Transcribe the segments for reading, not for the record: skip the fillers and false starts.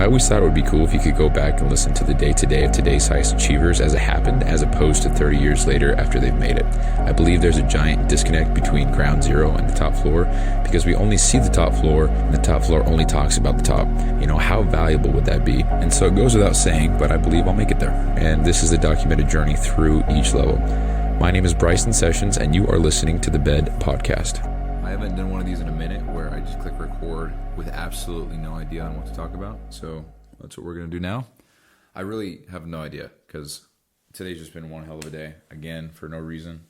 I always thought it would be cool if you could go back and listen to the day-to-day of today's highest achievers as it happened, as opposed to 30 years later after they've made it. I believe there's a giant disconnect between ground zero and the top floor because we only see the top floor and the top floor only talks about the top. You know, how valuable would that be? And so it goes without saying, but I believe I'll make it there. And this is a documented journey through each level. My name is Bryson Sessions, and you are listening to the Bed Podcast. I haven't done one of these in a minute where I just click record with absolutely no idea on what to talk about. So that's what we're going to do now. I really have no idea because today's just been one hell of a day, again, for no reason.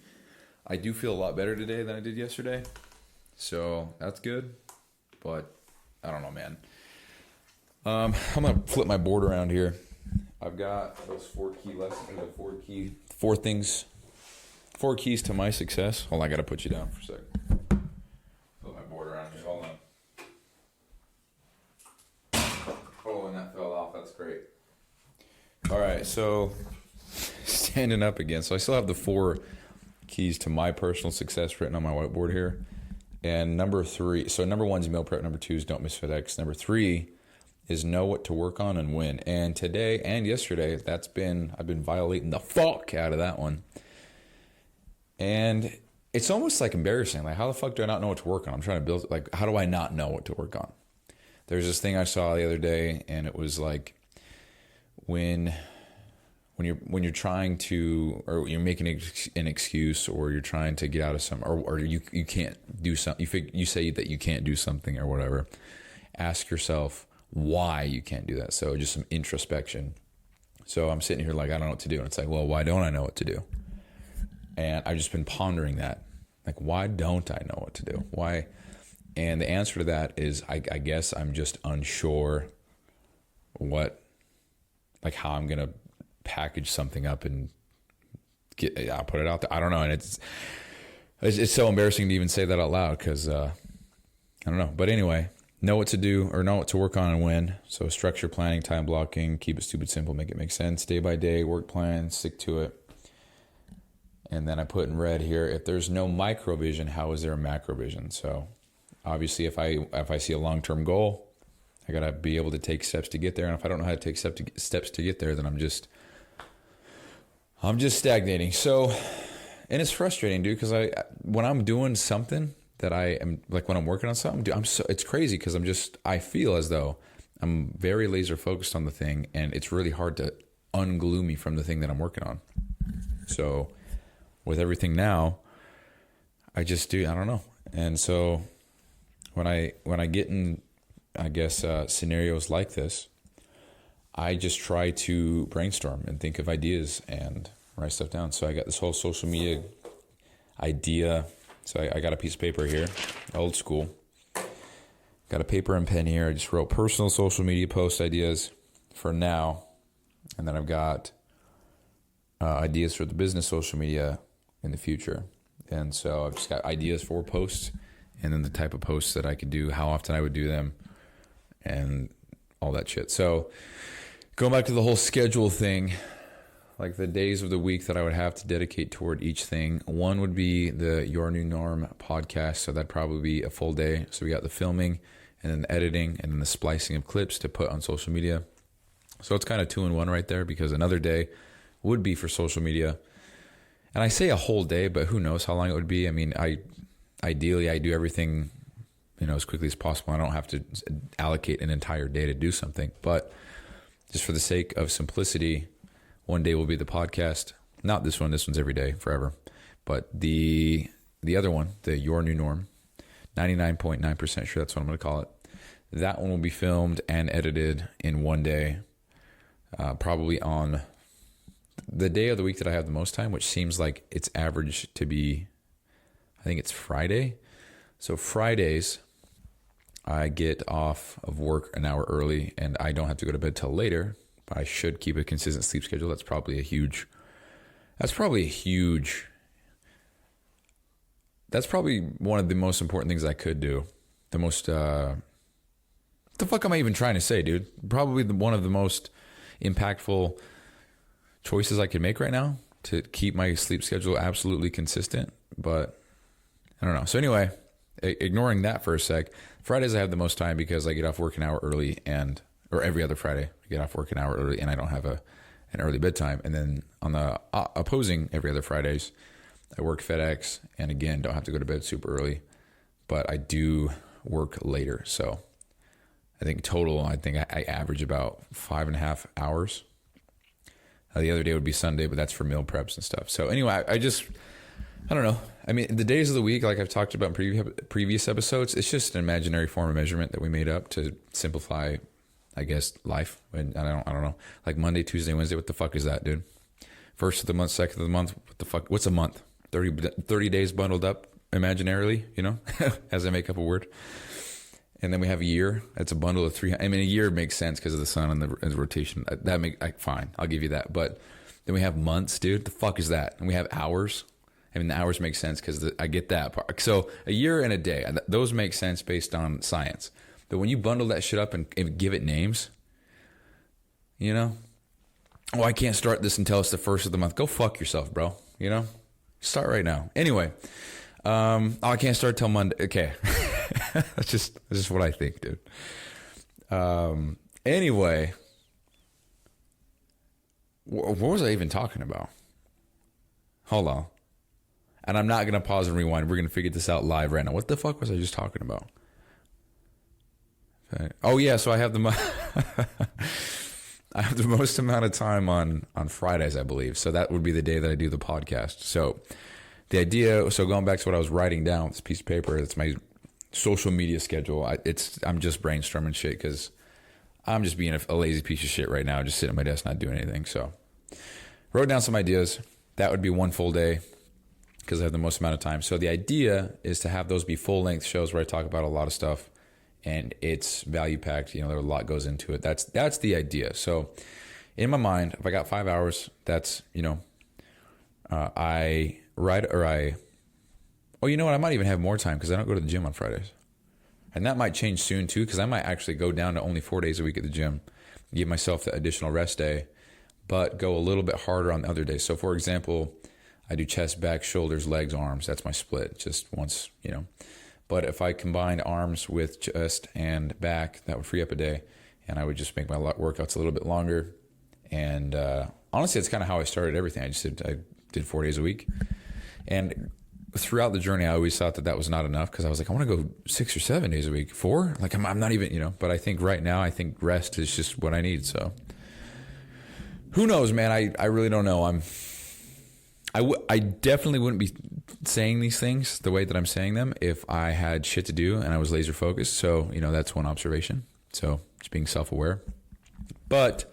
I do feel a lot better today than I did yesterday. So that's good. But I don't know, man. I'm going to flip my board around here. I've got those four keys to my success. Hold on, I got to put you down for a second. Flip my board around here. Hold on. Oh, and that fell off. That's great. All right, so standing up again. So I still have the 4 keys to my personal success written on my whiteboard here. And number 3, so number 1 is meal prep. Number 2 is don't miss FedEx. Number 3 is know what to work on and when. And today and yesterday, I've been violating the fuck out of that one. And it's almost like embarrassing. Like, how the fuck do I not know what to work on? I'm trying to build, like, how do I not know what to work on? There's this thing I saw the other day, and it was like when you're trying to, or you're making an excuse, or you're trying to get out of something, or you can't do something, you say that you can't do something or whatever. Ask yourself why you can't do that. So just some introspection. So I'm sitting here like, I don't know what to do. And it's like, well, why don't I know what to do? And I've just been pondering that. Like, why don't I know what to do? Why? And the answer to that is, I guess I'm just unsure how I'm going to package something up and I'll put it out there. I don't know. And it's so embarrassing to even say that out loud because, I don't know. But anyway, know what to do or know what to work on and when. So structure, planning, time blocking, keep it stupid simple, make it make sense. Day by day, work plan, stick to it. And then I put in red here, if there's no micro vision, how is there a macro vision? So obviously if I see a long-term goal, I got to be able to take steps to get there. And if I don't know how to take steps to get there, then I'm just stagnating. So, and it's frustrating, dude, because when I'm doing something that I am, like when I'm working on something, dude, it's crazy because I feel as though I'm very laser focused on the thing, and it's really hard to unglue me from the thing that I'm working on. So with everything now, I don't know. And so when I get in, I guess, scenarios like this, I just try to brainstorm and think of ideas and write stuff down. So I got this whole social media idea. So I got a piece of paper here, old school. Got a paper and pen here. I just wrote personal social media post ideas for now. And then I've got ideas for the business social media in the future. And so I've just got ideas for posts and then the type of posts that I could do, how often I would do them, and all that shit. So going back to the whole schedule thing, like the days of the week that I would have to dedicate toward each thing, one would be the Your New Norm podcast. So that'd probably be a full day. So we got the filming and then the editing and then the splicing of clips to put on social media. So it's kind of 2 in 1 right there, because another day would be for social media. And I say a whole day, but who knows how long it would be. I mean, ideally I do everything, as quickly as possible. I don't have to allocate an entire day to do something, but just for the sake of simplicity, one day will be the podcast. Not this one. This one's every day, forever. But the other one, the Your New Norm, 99.9% sure that's what I'm going to call it. That one will be filmed and edited in one day, probably on the day of the week that I have the most time, which seems like it's average to be, I think it's Friday. So Fridays, I get off of work an hour early and I don't have to go to bed till later, but I should keep a consistent sleep schedule. That's probably one of the most important things I could do. What the fuck am I even trying to say, dude? Probably one of the most impactful choices I could make right now to keep my sleep schedule absolutely consistent, but I don't know. So anyway, ignoring that for a sec, Fridays I have the most time because I get off work an hour early or every other Friday. I get off work an hour early, and I don't have an early bedtime. And then on the opposing every other Fridays, I work FedEx, and again, don't have to go to bed super early, but I do work later. So I think total, I average about 5.5 hours. The other day would be Sunday, but that's for meal preps and stuff. So anyway, I don't know. I mean, the days of the week, like I've talked about in previous episodes, it's just an imaginary form of measurement that we made up to simplify, I guess, life. And I don't know. Like Monday, Tuesday, Wednesday, what the fuck is that, dude? First of the month, second of the month, what the fuck? What's a month? 30 days bundled up imaginarily, as I make up a word. And then we have a year. That's a bundle of 300. I mean, a year makes sense because of the sun and the rotation. Fine. I'll give you that. But then we have months, dude. The fuck is that? And we have hours. I mean, the hours make sense because I get that part. So a year and a day, those make sense based on science. But when you bundle that shit up and give it names, I can't start this until it's the first of the month. Go fuck yourself, bro. Start right now. Anyway, I can't start till Monday. Okay. That's just what I think, dude. Anyway, what was I even talking about? Hold on. And I'm not going to pause and rewind. We're going to figure this out live right now. What the fuck was I just talking about? Oh, yeah. So I have I have the most amount of time on Fridays, I believe. So that would be the day that I do the podcast. So the idea, going back to what I was writing down, this piece of paper, it's my social media schedule. I'm just brainstorming shit because I'm just being a lazy piece of shit right now, just sitting at my desk not doing anything. So wrote down some ideas. That would be one full day because I have the most amount of time. So the idea is to have those be full-length shows where I talk about a lot of stuff and it's value-packed. There a lot goes into it. That's the idea. So in my mind, if I got 5 hours, that's, I write or I... Oh, you know what? I might even have more time because I don't go to the gym on Fridays. And that might change soon too because I might actually go down to only 4 days a week at the gym, give myself the additional rest day, but go a little bit harder on the other days. So for example, I do chest, back, shoulders, legs, arms. That's my split, just once, But if I combined arms with chest and back, that would free up a day. And I would just make my workouts a little bit longer. And honestly, that's kind of how I started everything. I did 4 days a week. And throughout the journey, I always thought that was not enough because I was like, I want to go 6 or 7 days a week. 4? Like, I'm not even, but I think right now, rest is just what I need. So who knows, man? I really don't know. I definitely wouldn't be saying these things the way that I'm saying them if I had shit to do and I was laser focused. So, that's one observation. So just being self-aware. But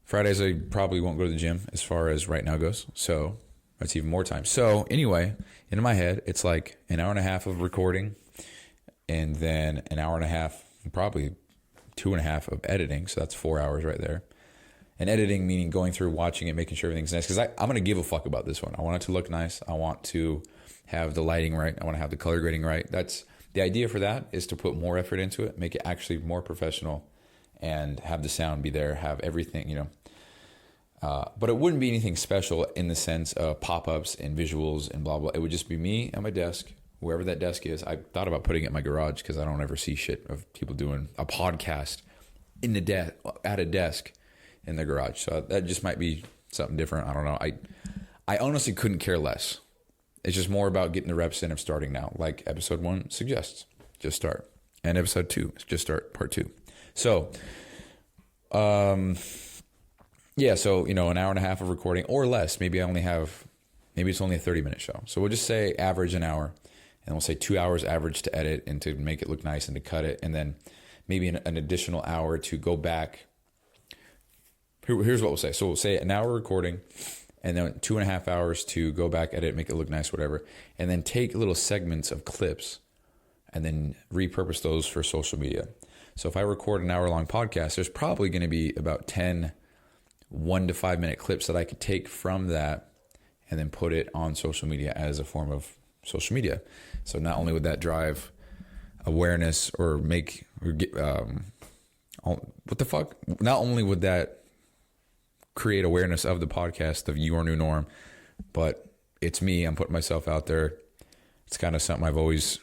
Fridays, I probably won't go to the gym as far as right now goes. So that's even more time. So anyway, in my head, it's like an hour and a half of recording and then an hour and a half, probably 2.5 of editing. So that's 4 hours right there. And editing meaning going through, watching it, making sure everything's nice. Because I'm going to give a fuck about this one. I want it to look nice. I want to have the lighting right. I want to have the color grading right. That's the idea for that, is to put more effort into it, make it actually more professional, and have the sound be there, have everything, But it wouldn't be anything special in the sense of pop-ups and visuals and blah, blah. It would just be me at my desk, wherever that desk is. I thought about putting it in my garage because I don't ever see shit of people doing a podcast at a desk in the garage. So that just might be something different. I don't know. I honestly couldn't care less. It's just more about getting the reps in of starting now. Like episode 1 suggests, just start. And episode 2, just start part 2. So, yeah, so, an hour and a half of recording or less. Maybe it's only a 30-minute show. So we'll just say average an hour, and we'll say 2 hours average to edit and to make it look nice and to cut it. And then maybe an additional hour to go back. Here's what we'll say. So we'll say an hour recording and then 2.5 hours to go back, edit, make it look nice, whatever. And then take little segments of clips and then repurpose those for social media. So if I record an hour-long podcast, there's probably going to be about 10 1 to 5 minute clips that I could take from that and then put it on social media as a form of social media. So not only would that drive awareness or make, what the fuck? Not only would that create awareness of the podcast, of Your New Norm, but it's me. I'm putting myself out there. It's kind of something I've always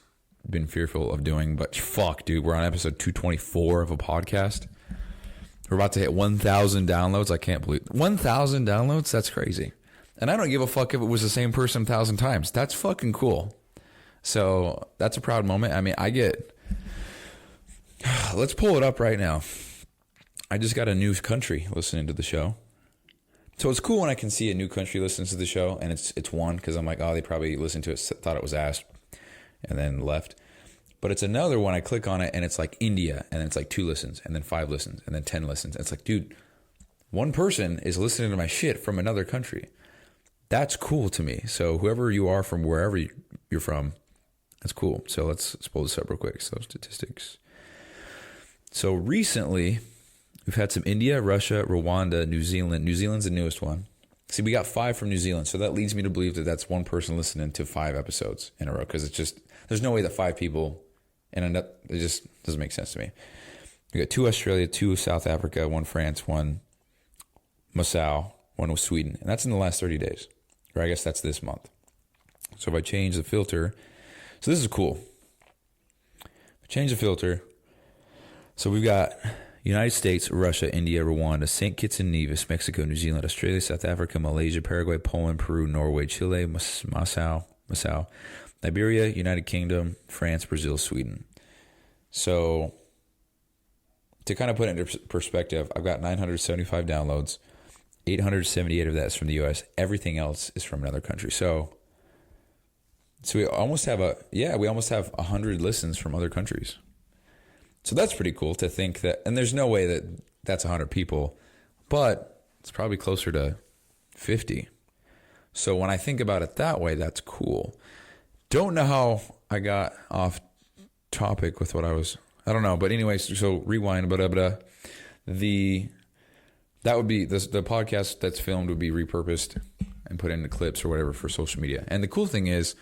been fearful of doing, but fuck, dude, we're on episode 224 of a podcast. We're about to hit 1,000 downloads. I can't believe 1,000 downloads. That's crazy. And I don't give a fuck if it was the same person 1,000 times. That's fucking cool. So that's a proud moment. I mean, let's pull it up right now. I just got a new country listening to the show. So it's cool when I can see a new country listens to the show, and it's one, because I'm like, oh, they probably listened to it, thought it was ass, and then left. But it's another one, I click on it, and it's like India, and then it's like 2 listens, and then 5 listens, and then 10 listens. It's like, dude, one person is listening to my shit from another country. That's cool to me. So whoever you are from wherever you're from, that's cool. So let's pull this up real quick. So statistics. So recently, we've had some India, Russia, Rwanda, New Zealand. New Zealand's the newest one. See, we got 5 from New Zealand. So that leads me to believe that that's one person listening to 5 episodes in a row. Because it's just, there's no way that 5 people, and it just doesn't make sense to me. We got 2 Australia, 2 South Africa, 1 France, 1 Macau, 1 with Sweden. And that's in the last 30 days. Or I guess that's this month. So if I change the filter, so this is cool. Change the filter. So we've got United States, Russia, India, Rwanda, St. Kitts and Nevis, Mexico, New Zealand, Australia, South Africa, Malaysia, Paraguay, Poland, Peru, Norway, Chile, Macau, Liberia, United Kingdom, France, Brazil, Sweden. So to kind of put it into perspective, I've got 975 downloads. 878 of that is from the U.S. Everything else is from another country. So we almost have 100 listens from other countries. So that's pretty cool to think that, and there's no way that that's 100 people, but it's probably closer to 50. So when I think about it that way, that's cool. Don't know how I got off topic with what I don't know. But anyways, so rewind, that would be, the podcast that's filmed would be repurposed and put into clips or whatever for social media. And the cool thing is,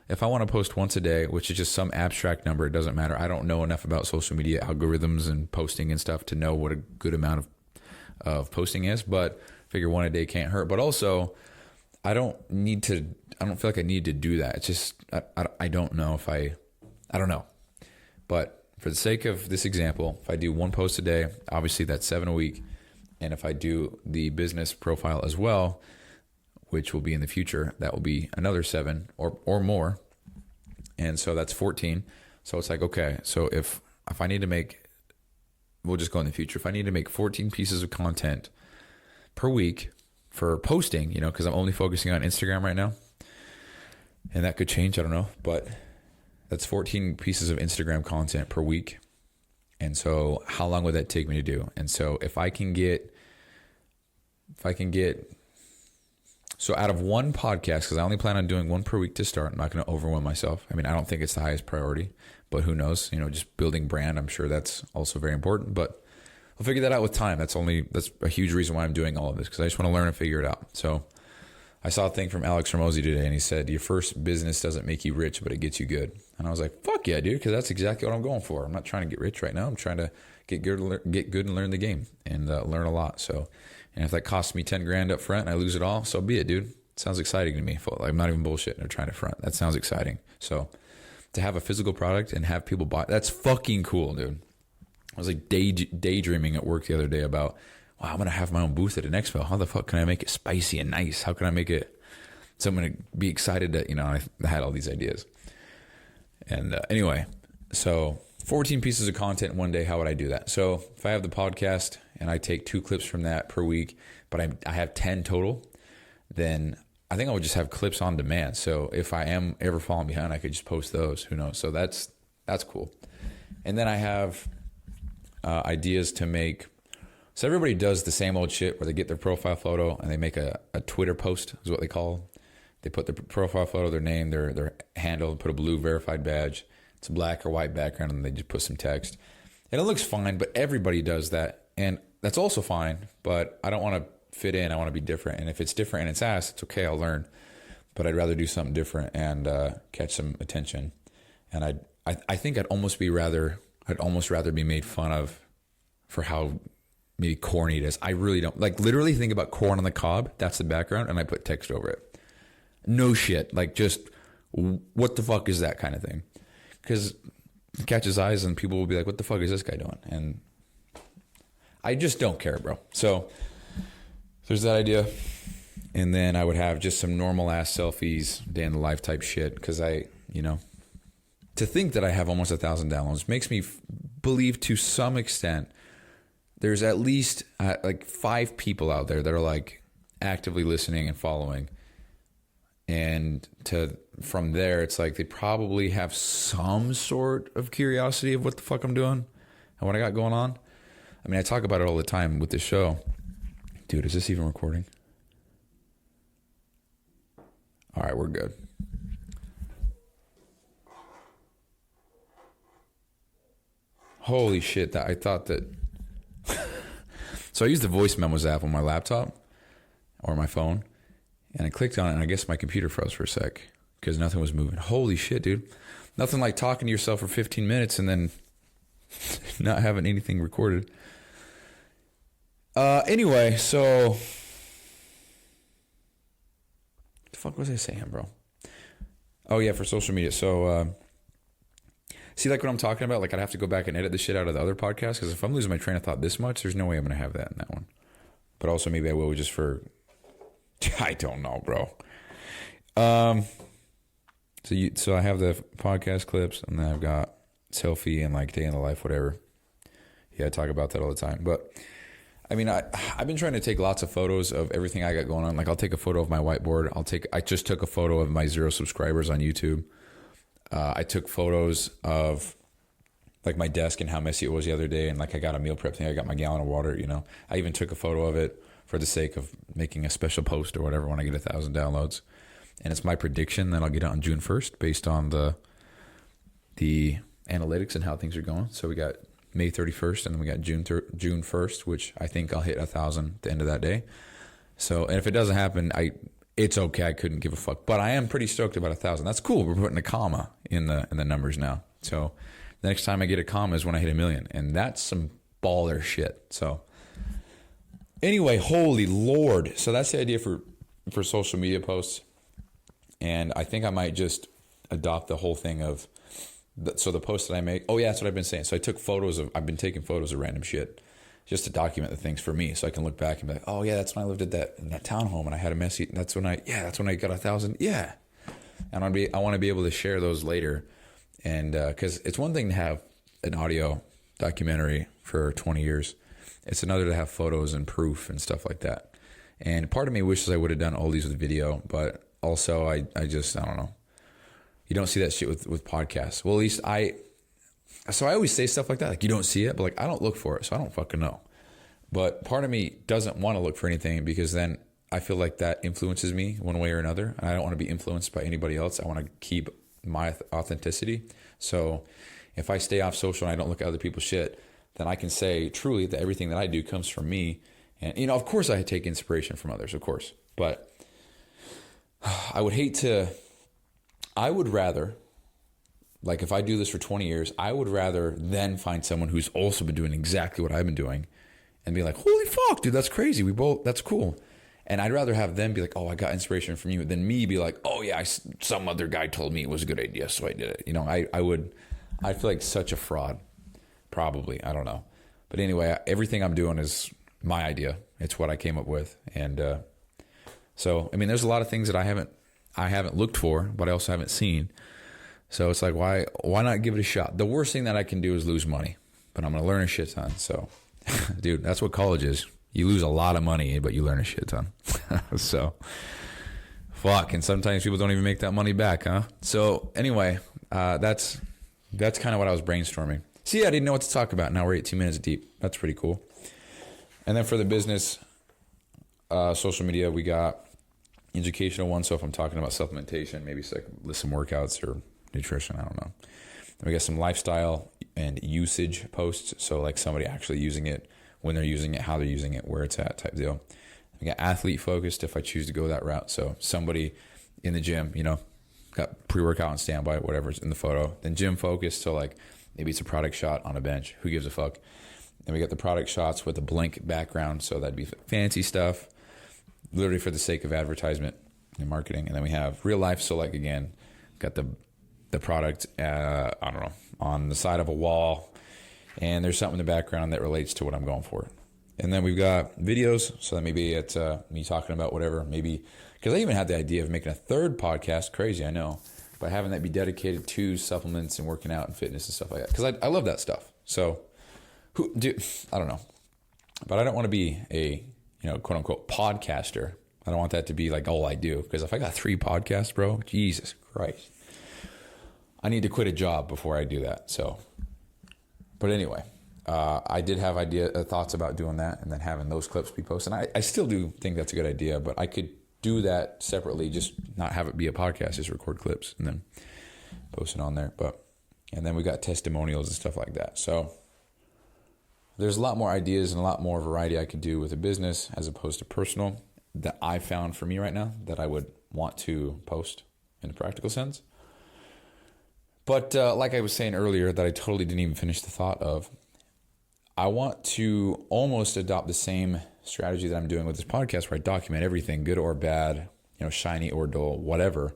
if I want to post once a day, which is just some abstract number, it doesn't matter. I don't know enough about social media algorithms and posting and stuff to know what a good amount of posting is, but I figure one a day can't hurt. But also, I don't feel like I need to do that. It's just, I don't know if I don't know. But for the sake of this example, if I do 1 post a day, obviously that's 7 a week. And if I do the business profile as well, which will be in the future, that will be another 7 or more. And so that's 14. So it's like, okay, so if I need to make, we'll just go in the future. If I need to make 14 pieces of content per week for posting, because I'm only focusing on Instagram right now, and that could change, I don't know, but that's 14 pieces of Instagram content per week. And so how long would that take me to do? And so if I can get, so out of 1 podcast, because I only plan on doing 1 per week to start, I'm not going to overwhelm myself. I mean, I don't think it's the highest priority, but who knows? Just building brand, I'm sure that's also very important, but I'll figure that out with time. That's a huge reason why I'm doing all of this, because I just want to learn and figure it out. So I saw a thing from Alex Hormozi today, and he said, your first business doesn't make you rich, but it gets you good. And I was like, fuck yeah, dude, because that's exactly what I'm going for. I'm not trying to get rich right now. I'm trying to get good and learn the game and learn a lot. So, and if that costs me 10 grand up front and I lose it all, so be it, dude. It sounds exciting to me. I'm not even bullshitting or trying to front. That sounds exciting. So to have a physical product and have people buy, that's fucking cool, dude. I was like daydreaming at work the other day about, wow, I'm going to have my own booth at an expo. How the fuck can I make it spicy and nice? How can I make it so I'm going to be excited that, I had all these ideas. And anyway, so 14 pieces of content in one day, how would I do that? So if I have the podcast and I take 2 clips from that per week, but I have 10 total, then I think I would just have clips on demand. So if I am ever falling behind, I could just post those. Who knows? So that's cool. And then I have ideas to make. So everybody does the same old shit where they get their profile photo and they make a Twitter post, is what they call. They put their profile photo, their name, their handle, put a blue verified badge. It's a black or white background, and they just put some text. And it looks fine, but everybody does that. And that's also fine, but I don't want to fit in. I want to be different. And if it's different and it's ass, it's okay, I'll learn. But I'd rather do something different and catch some attention. And I think I'd almost rather be made fun of for how maybe corny it is. I really don't. Like, literally think about corn on the cob. That's the background, and I put text over it. No shit. Like, just, what the fuck is that kind of thing? Because it catches eyes, and people will be like, what the fuck is this guy doing? And I just don't care, bro. So there's that idea. And then I would have just some normal ass selfies, day in the life type shit. Because to think that I have almost 1,000 downloads makes me believe to some extent there's at least like 5 people out there that are like actively listening and following. And from there, it's like they probably have some sort of curiosity of what the fuck I'm doing and what I got going on. I mean, I talk about it all the time with this show. Dude, is this even recording? All right, we're good. Holy shit, I thought that... So I use the voice memos app on my laptop or my phone, and I clicked on it, and I guess my computer froze for a sec because nothing was moving. Holy shit, dude. Nothing like talking to yourself for 15 minutes and then not having anything recorded. Anyway, so... What the fuck was I saying, bro? Oh, yeah, for social media. So, see, like what I'm talking about? Like, I'd have to go back and edit the shit out of the other podcast because if I'm losing my train of thought this much, there's no way I'm going to have that in that one. But also, maybe I will just for... I don't know, bro. So I have the podcast clips, and then I've got selfie and like day in the life, whatever. Yeah, I talk about that all the time. But I mean, I've been trying to take lots of photos of everything I got going on. Like, I'll take a photo of my whiteboard. I just took a photo of my 0 subscribers on YouTube. I took photos of like my desk and how messy it was the other day, and like I got a meal prep thing. I got my gallon of water. I even took a photo of it for the sake of making a special post or whatever when I get 1,000 downloads. And it's my prediction that I'll get it on June 1st based on the analytics and how things are going. So we got May 31st and then we got June 1st, which I think I'll hit 1,000 at the end of that day. So, and if it doesn't happen, it's okay. I couldn't give a fuck, but I am pretty stoked about 1,000. That's cool. We're putting a comma in the numbers now. So the next time I get a comma is when I hit 1 million, and that's some baller shit. So anyway, holy Lord. So that's the idea for social media posts. And I think I might just adopt the whole thing of, so the post that I make, oh yeah, that's what I've been saying. So I've been taking photos of random shit just to document the things for me. So I can look back and be like, oh yeah, that's when I lived at in that townhome and I had a messy, that's when I got 1,000. Yeah. And I want to be able to share those later. And, cause it's one thing to have an audio documentary for 20 years. It's another to have photos and proof and stuff like that. And part of me wishes I would have done all these with video, but also I don't know. You don't see that shit with podcasts. Well, at least so I always say stuff like that. Like, you don't see it, but like, I don't look for it. So I don't fucking know. But part of me doesn't want to look for anything because then I feel like that influences me one way or another. And I don't want to be influenced by anybody else. I want to keep my authenticity. So if I stay off social and I don't look at other people's shit, then I can say truly that everything that I do comes from me. And, of course I take inspiration from others, of course. But I would rather, like, if I do this for 20 years, I would rather then find someone who's also been doing exactly what I've been doing and be like, holy fuck, dude, that's crazy. That's cool. And I'd rather have them be like, oh, I got inspiration from you, than me be like, oh yeah, some other guy told me it was a good idea, so I did it. I feel like such a fraud. Probably. I don't know. But anyway, everything I'm doing is my idea. It's what I came up with. And, so, I mean, there's a lot of things that I haven't looked for, but I also haven't seen. So it's like, why not give it a shot? The worst thing that I can do is lose money, but I'm going to learn a shit ton. So, dude, that's what college is. You lose a lot of money, but you learn a shit ton. So, fuck. And sometimes people don't even make that money back, huh? So anyway, that's kind of what I was brainstorming. See, I didn't know what to talk about. Now we're 18 minutes deep. That's pretty cool. And then for the business, social media, we got educational one. So if I'm talking about supplementation, maybe it's like list some workouts or nutrition. I don't know. Then we got some lifestyle and usage posts. So like somebody actually using it, when they're using it, how they're using it, where it's at type deal. We got athlete focused if I choose to go that route. So somebody in the gym, got pre-workout on standby, whatever's in the photo. Then gym focused. So like maybe it's a product shot on a bench. Who gives a fuck? Then we got the product shots with a blank background. So that'd be fancy stuff, literally for the sake of advertisement and marketing. And then we have real life. So like, again, got the product, I don't know, on the side of a wall, and there's something in the background that relates to what I'm going for. And then we've got videos. So that maybe it's me talking about whatever. Maybe, because I even had the idea of making a third podcast. Crazy, I know. But having that be dedicated to supplements and working out and fitness and stuff like that. Because I love that stuff. So, I don't know. But I don't want to be a, quote unquote podcaster. I don't want that to be like all I do. Because if I got 3 podcasts, bro, Jesus Christ. I need to quit a job before I do that. So, but anyway, I did have thoughts about doing that and then having those clips be posted. And I still do think that's a good idea, but I could do that separately, just not have it be a podcast, just record clips and then post it on there. And then we got testimonials and stuff like that. So there's a lot more ideas and a lot more variety I could do with a business as opposed to personal that I found for me right now that I would want to post in a practical sense. But like I was saying earlier, that I totally didn't even finish the thought of, I want to almost adopt the same strategy that I'm doing with this podcast where I document everything, good or bad, shiny or dull, whatever.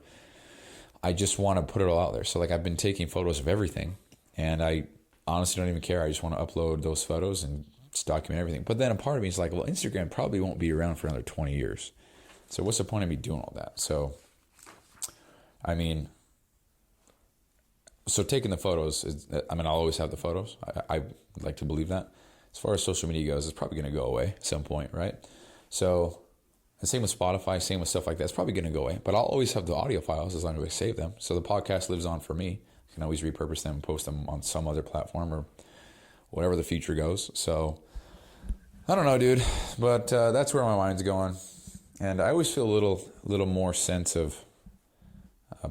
I just want to put it all out there. So like I've been taking photos of everything and I honestly don't even care. I just want to upload those photos and just document everything. But then a part of me is like, well, Instagram probably won't be around for another 20 years. So what's the point of me doing all that? So, so taking the photos, I'll always have the photos. I like to believe that. As far as social media goes, it's probably going to go away at some point, right? So the same with Spotify, same with stuff like that. It's probably going to go away. But I'll always have the audio files as long as I save them. So the podcast lives on for me. I can always repurpose them and post them on some other platform or whatever the future goes. So I don't know, dude. But that's where my mind's going. And I always feel a little more sense of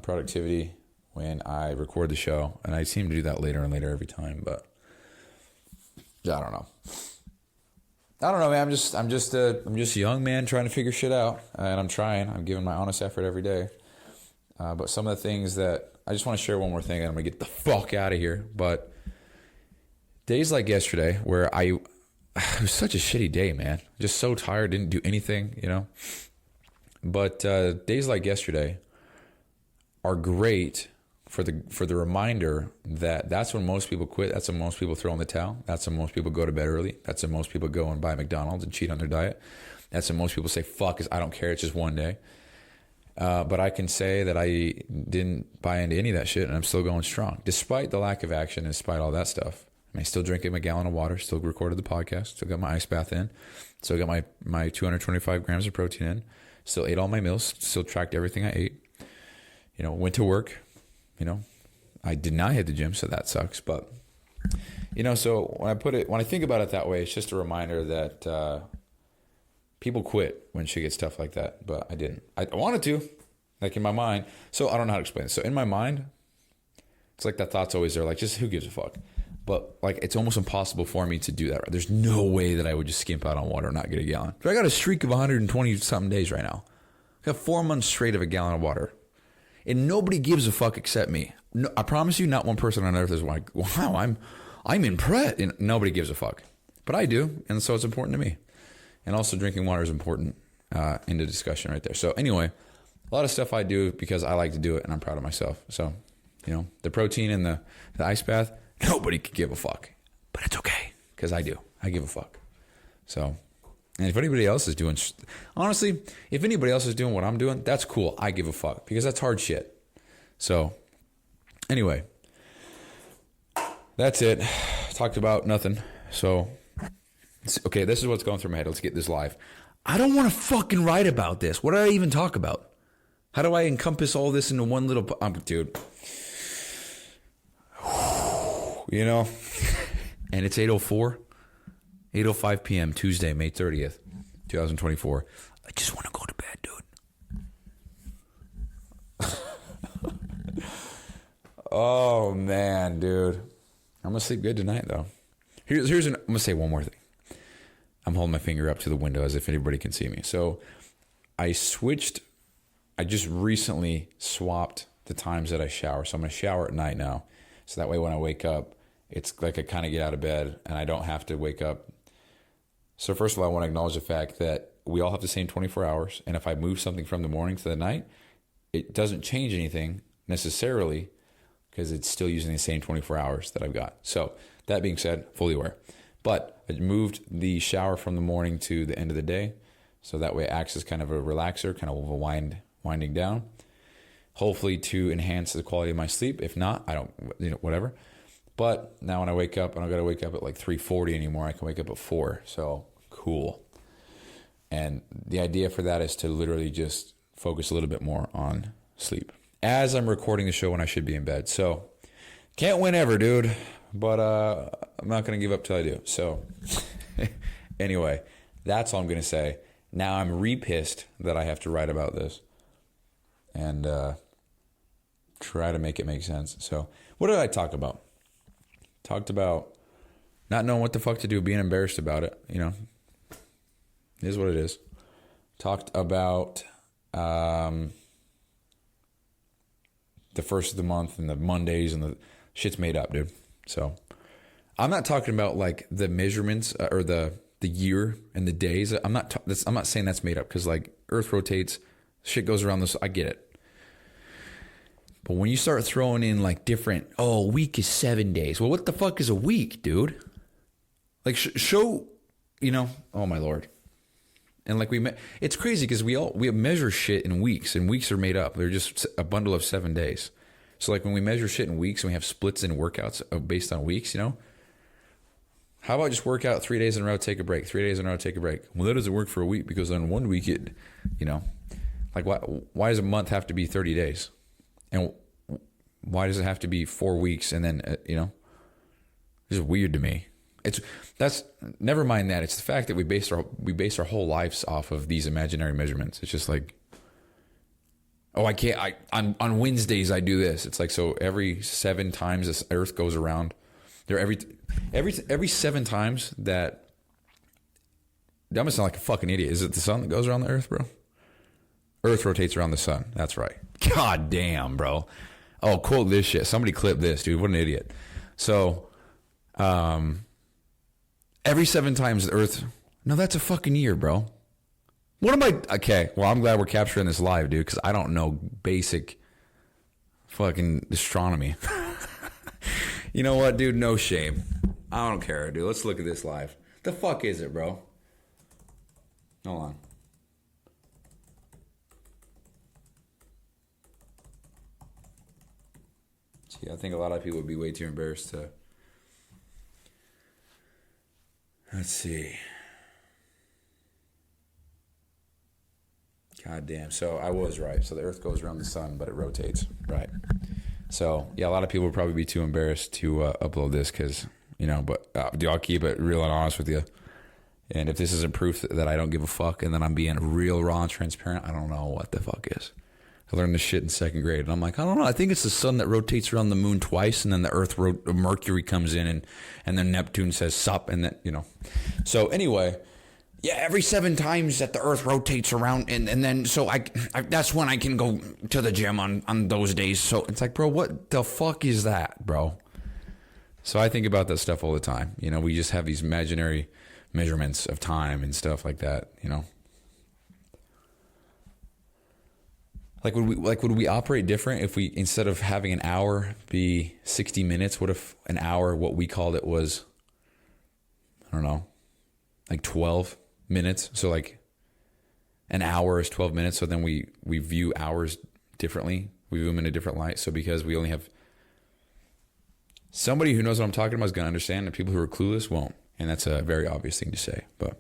productivity when I record the show. And I seem to do that later and later every time. But I don't know. Man. I'm just a young man trying to figure shit out, and I'm trying. I'm giving my honest effort every day. But some of the things that I just want to share one more thing, and I'm gonna get the fuck out of here. But days like yesterday, where it was such a shitty day, man. Just so tired, didn't do anything, But days like yesterday are great for the reminder that that's when most people quit. That's when most people throw in the towel. That's when most people go to bed early. That's when most people go and buy McDonald's and cheat on their diet. That's when most people say, fuck, I don't care. It's just one day. But I can say that I didn't buy into any of that shit and I'm still going strong. Despite the lack of action, despite all that stuff. I still drinking my gallon of water, still recorded the podcast, still got my ice bath in, still got my 225 grams of protein in, still ate all my meals, still tracked everything I ate, went to work. I did not hit the gym, so that sucks. But, so when I think about it that way, it's just a reminder that people quit when shit gets tough like that. But I didn't. I wanted to, like in my mind. So I don't know how to explain it. So in my mind, it's like that thought's always there, like just who gives a fuck? But like it's almost impossible for me to do that. Right? There's no way that I would just skimp out on water and not get a gallon. But I got a streak of 120 something days right now. I got 4 months straight of a gallon of water. And nobody gives a fuck except me. No, I promise you, not one person on earth is like, wow, I'm impressed. And nobody gives a fuck. But I do, and so it's important to me. And also drinking water is important in the discussion right there. So anyway, a lot of stuff I do because I like to do it, and I'm proud of myself. So, the protein and the ice bath, nobody can give a fuck. But it's okay, because I do. I give a fuck. So, and if anybody else is doing, honestly, if anybody else is doing what I'm doing, that's cool. I give a fuck because that's hard shit. So anyway, that's it. Talked about nothing. So, okay, this is what's going through my head. Let's get this live. I don't want to fucking write about this. What do I even talk about? How do I encompass all this into one little, dude, and it's 8:05 p.m. Tuesday, May 30th, 2024. I just want to go to bed, dude. Oh, man, dude. I'm going to sleep good tonight, though. I'm going to say one more thing. I'm holding my finger up to the window as if anybody can see me. So I just recently swapped the times that I shower. So I'm going to shower at night now. So that way when I wake up, it's like I kind of get out of bed and I don't have to wake up. So first of all, I want to acknowledge the fact that we all have the same 24 hours. And if I move something from the morning to the night, it doesn't change anything necessarily because it's still using the same 24 hours that I've got. So that being said, fully aware. But I moved the shower from the morning to the end of the day. So that way it acts as kind of a relaxer, kind of a winding down. Hopefully to enhance the quality of my sleep. If not, I don't, whatever. But now when I wake up, I don't got to wake up at like 3:40 anymore. I can wake up at 4. So cool. And the idea for that is to literally just focus a little bit more on sleep as I'm recording the show when I should be in bed. So can't win ever, dude. But I'm not going to give up till I do. So anyway, that's all I'm going to say. Now I'm re-pissed that I have to write about this and try to make it make sense. So what did I talk about? Talked about not knowing what the fuck to do, being embarrassed about it. It is what it is. Talked about the first of the month and the Mondays and the shit's made up, dude. So I'm not talking about like the measurements or the year and the days. I'm not saying that's made up because like Earth rotates, shit goes around this. I get it. But when you start throwing in like different, a week is 7 days. Well, what the fuck is a week, dude? Like show, oh my Lord. And like it's crazy because we measure shit in weeks, and weeks are made up. They're just a bundle of 7 days. So like when we measure shit in weeks and we have splits in workouts based on weeks, how about just work out 3 days in a row, take a break, 3 days in a row, take a break? Well, that doesn't work for a week because on 1 week like why does a month have to be 30 days? And why does it have to be 4 weeks? And then, it's just weird to me. Never mind that. It's the fact that we base our whole lives off of these imaginary measurements. It's just like, on Wednesdays I do this. It's like, so every 7 times this Earth goes around, every 7 times that, I'm gonna sound like a fucking idiot. Is it the sun that goes around the Earth, bro? Earth rotates around the sun. That's right. God damn, bro. Oh, quote this shit. Somebody clip this, dude. What an idiot. So, every 7 times the Earth, no, that's a fucking year, bro. What am I? Okay, well, I'm glad we're capturing this live, dude, because I don't know basic fucking astronomy. You know what, dude? No shame. I don't care, dude. Let's look at this live. The fuck is it, bro? Hold on. See, I think a lot of people would be way too embarrassed to. Let's see. God damn. So I was right. So the Earth goes around the sun, but it rotates. Right. So, yeah, a lot of people would probably be too embarrassed to upload this because, but I'll keep it real and honest with you. And if this isn't proof that I don't give a fuck and that I'm being real, raw, and transparent, I don't know what the fuck is. I learned this shit in 2nd grade. And I'm like, I don't know. I think it's the sun that rotates around the moon twice, and then the Earth, Mercury comes in, and then Neptune says sup, and then, So anyway, yeah, every 7 times that the Earth rotates around, and then so I that's when I can go to the gym on those days. So it's like, bro, what the fuck is that, bro? So I think about that stuff all the time. We just have these imaginary measurements of time and stuff like that, Like would we operate different if we, instead of having an hour be 60 minutes, what if an hour, what we called it, was, I don't know, like 12 minutes? So like an hour is 12 minutes. So then we view hours differently. We view them in a different light. So because we only have, somebody who knows what I'm talking about is going to understand, and people who are clueless won't. And that's a very obvious thing to say. But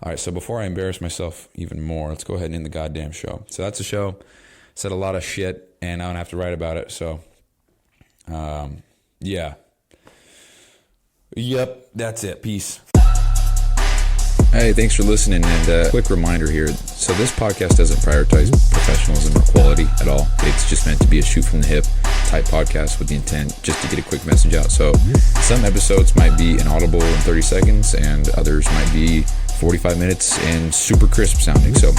all right, so before I embarrass myself even more, let's go ahead and end the goddamn show. So that's a show. Said a lot of shit, and I don't have to write about it. So, yeah. Yep, that's it. Peace. Hey, thanks for listening, and quick reminder here. So this podcast doesn't prioritize professionalism or quality at all. It's just meant to be a shoot from the hip type podcast with the intent just to get a quick message out. So some episodes might be inaudible in 30 seconds, and others might be 45 minutes and super crisp sounding. So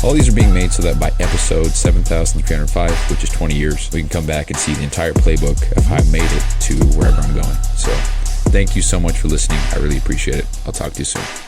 all these are being made so that by episode 7,305, which is 20 years, we can come back and see the entire playbook of how I made it to wherever I'm going. So thank you so much for listening. I really appreciate it. I'll talk to you soon.